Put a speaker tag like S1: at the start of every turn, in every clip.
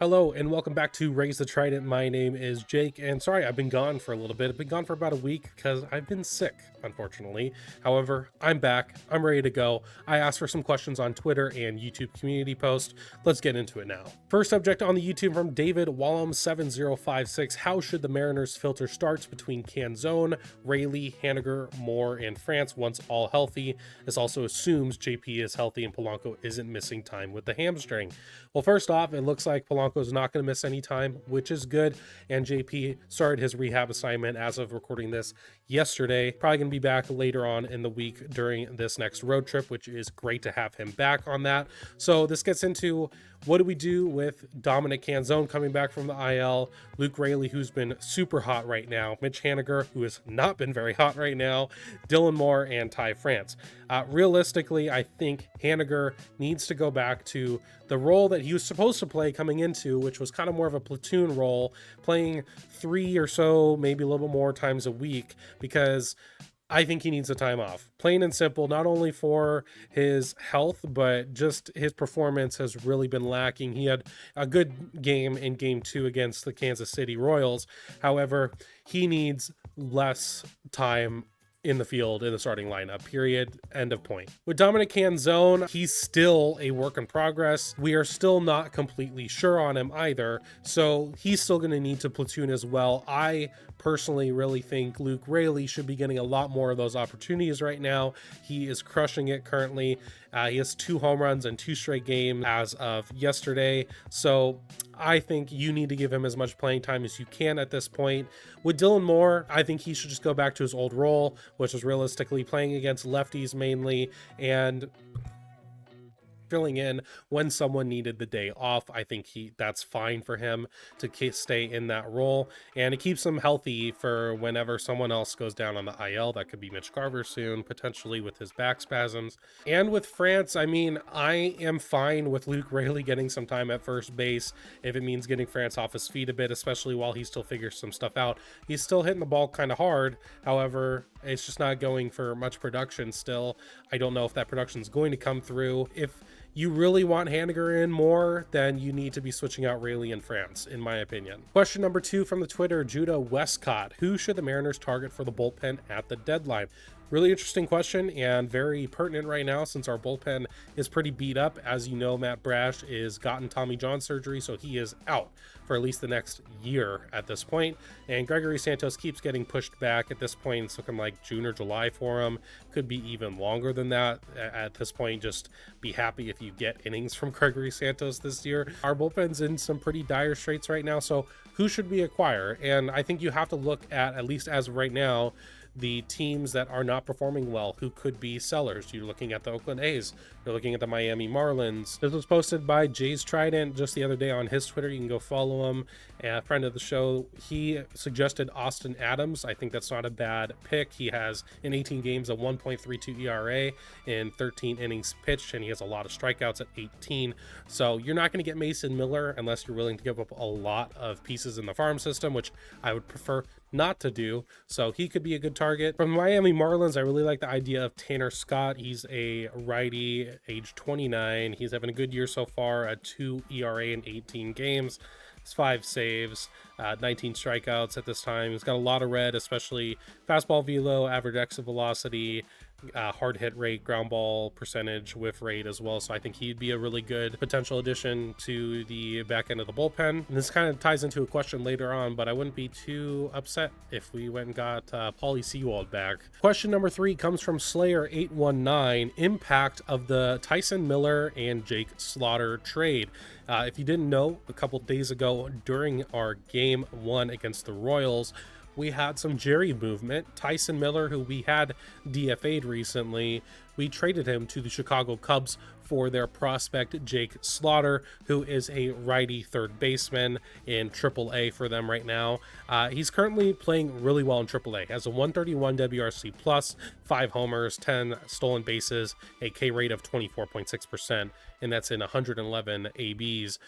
S1: Hello and welcome back to Raise the Trident. My name is Jake, and sorry I've been gone for a little bit. I've been gone for about a week because I've been sick, unfortunately. However, I'm back. I'm ready to go. I asked for some questions on Twitter and YouTube community post. Let's get into it now. First subject on the YouTube from David Wallum7056. How should the Mariners filter starts between Canzone, Rayleigh, Haniger, Moore, and France once all healthy? This also assumes JP is healthy and Polanco isn't missing time with the hamstring. Well, first off, it looks like Polanco's not going to miss any time, which is good. And JP started his rehab assignment as of recording this yesterday. Probably going to be back later on in the week during this next road trip, which is great to have him back on that. So this gets into what do we do with Dominic Canzone coming back from the IL, Luke Rayleigh, who's been super hot right now, Mitch Haniger, who has not been very hot right now, Dylan Moore, and Ty France. Realistically, I think Haniger needs to go back to the role that he was supposed to play coming into, which was kind of more of a platoon role, playing 3 or so, maybe a little more times a week, because I think he needs a time off. Plain and simple, not only for his health, but just his performance has really been lacking. He had a good game in game 2 against the Kansas City Royals. However, he needs less time in the field in the starting lineup, period, end of point. With Dominic Canzone, he's still a work in progress. We are still not completely sure on him either, so he's still going to need to platoon as well. I personally really think Luke Rayleigh should be getting a lot more of those opportunities right now. He is crushing it currently. He has 2 home runs and 2 straight games as of yesterday. So I think you need to give him as much playing time as you can at this point. With Dylan Moore, I think he should just go back to his old role, which is realistically playing against lefties mainly and filling in when someone needed the day off. I think that's fine for him to stay in that role, and it keeps him healthy for whenever someone else goes down on the IL. That could be Mitch Garver soon, potentially with his back spasms. And with France, I mean, I am fine with Luke Rayleigh getting some time at first base if it means getting France off his feet a bit, especially while he still figures some stuff out. He's still hitting the ball kind of hard. However, it's just not going for much production still. I don't know if that production is going to come through. If you really want Haniger in more, then you need to be switching out Rayleigh and France, in my opinion. Question number 2 from the Twitter, Judah Westcott. Who should the Mariners target for the bullpen at the deadline? Really interesting question and very pertinent right now since our bullpen is pretty beat up. As you know, Matt Brash is gotten Tommy John surgery, so he is out for at least the next year at this point. And Gregory Santos keeps getting pushed back. At this point, it's looking like June or July for him. Could be even longer than that. At this point, just be happy if you get innings from Gregory Santos this year. Our bullpen's in some pretty dire straits right now, so who should we acquire? And I think you have to look at least as of right now, the teams that are not performing well who could be sellers. You're looking at the Oakland A's, you're looking at the Miami Marlins. This was posted by Jay's Trident just the other day on his Twitter. You can go follow him. A friend of the show, he suggested Austin Adams. I think that's not a bad pick. He has in 18 games a 1.32 ERA in 13 innings pitched, and he has a lot of strikeouts at 18. So you're not going to get Mason Miller unless you're willing to give up a lot of pieces in the farm system, which I would prefer not to do. So he could be a good target. From Miami Marlins, I really like the idea of Tanner Scott. He's a righty, age 29. He's having a good year so far, a 2 ERA in 18 games. 5 saves, 19 strikeouts at this time. He's got a lot of red, especially fastball velo, average exit velocity, hard hit rate, ground ball percentage, whiff rate as well. So I think he'd be a really good potential addition to the back end of the bullpen. And this kind of ties into a question later on, but I wouldn't be too upset if we went and got Paulie Sewald back. Question number 3 comes from Slayer819. Impact of the Tyson Miller and Jake Slaughter trade. If you didn't know, a couple days ago during our game 1 against the Royals, we had some Jerry movement. Tyson Miller, who we had DFA'd recently, we traded him to the Chicago Cubs for their prospect Jake Slaughter, who is a righty third baseman in AAA for them right now. He's currently playing really well in AAA. Has a 131 WRC plus, 5 homers, 10 stolen bases, a K rate of 24.6%, and that's in 111 ABs.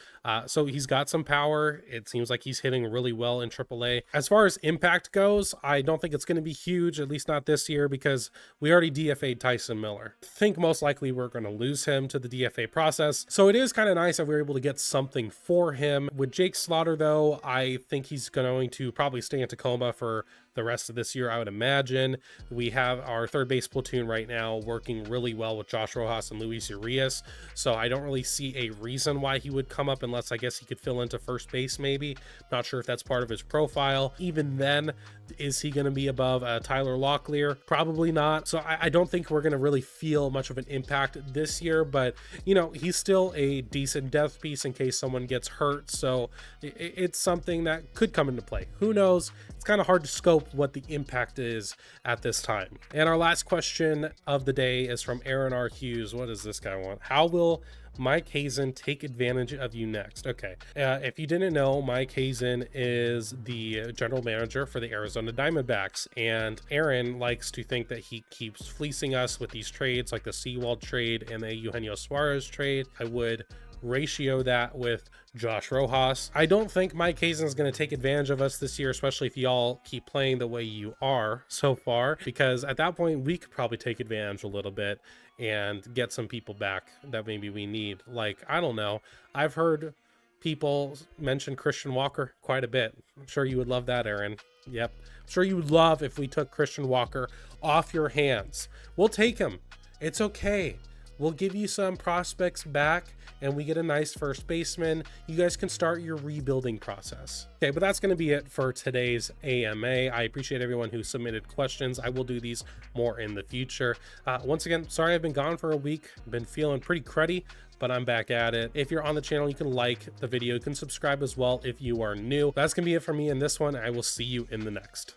S1: So he's got some power. It seems like he's hitting really well in AAA. As far as impact goes, I don't think it's going to be huge, at least not this year, because we already DFA'd Tyson Miller. I think most likely we're going to lose him to the DFA process. So it is kind of nice that we're able to get something for him. With Jake Slaughter, though, I think he's going to probably stay in Tacoma for the rest of this year, I would imagine. We have our third base platoon right now working really well with Josh Rojas and Luis Urias, so I don't really see a reason why he would come up unless I guess he could fill into first base maybe. Not sure if that's part of his profile. Even then, is he going to be above Tyler Locklear? Probably not. So I don't think we're going to really feel much of an impact this year, but you know, he's still a decent depth piece in case someone gets hurt, so it's something that could come into play. Who knows? It's kind of hard to scope what the impact is at this time. And our last question of the day is from Aaron R. Hughes. What does this guy want? How will Mike Hazen take advantage of you next? Okay, if you didn't know, Mike Hazen is the general manager for the Arizona Diamondbacks, and Aaron likes to think that he keeps fleecing us with these trades like the Seawald trade and the Eugenio Suarez trade. I would ratio that with Josh Rojas. I don't think Mike Hazen is going to take advantage of us this year, especially if y'all keep playing the way you are so far, because at that point we could probably take advantage a little bit and get some people back that maybe we need. Like, I don't know, I've heard people mention Christian Walker quite a bit. I'm sure you would love that, Aaron. Yep, I'm sure you would love if we took Christian Walker off your hands. We'll take him. It's okay. We'll give you some prospects back and we get a nice first baseman. You guys can start your rebuilding process. Okay, but that's going to be it for today's AMA. I appreciate everyone who submitted questions. I will do these more in the future. Once again, sorry I've been gone for a week. Been feeling pretty cruddy, but I'm back at it. If you're on the channel, you can like the video. You can subscribe as well if you are new. That's going to be it for me in this one. I will see you in the next.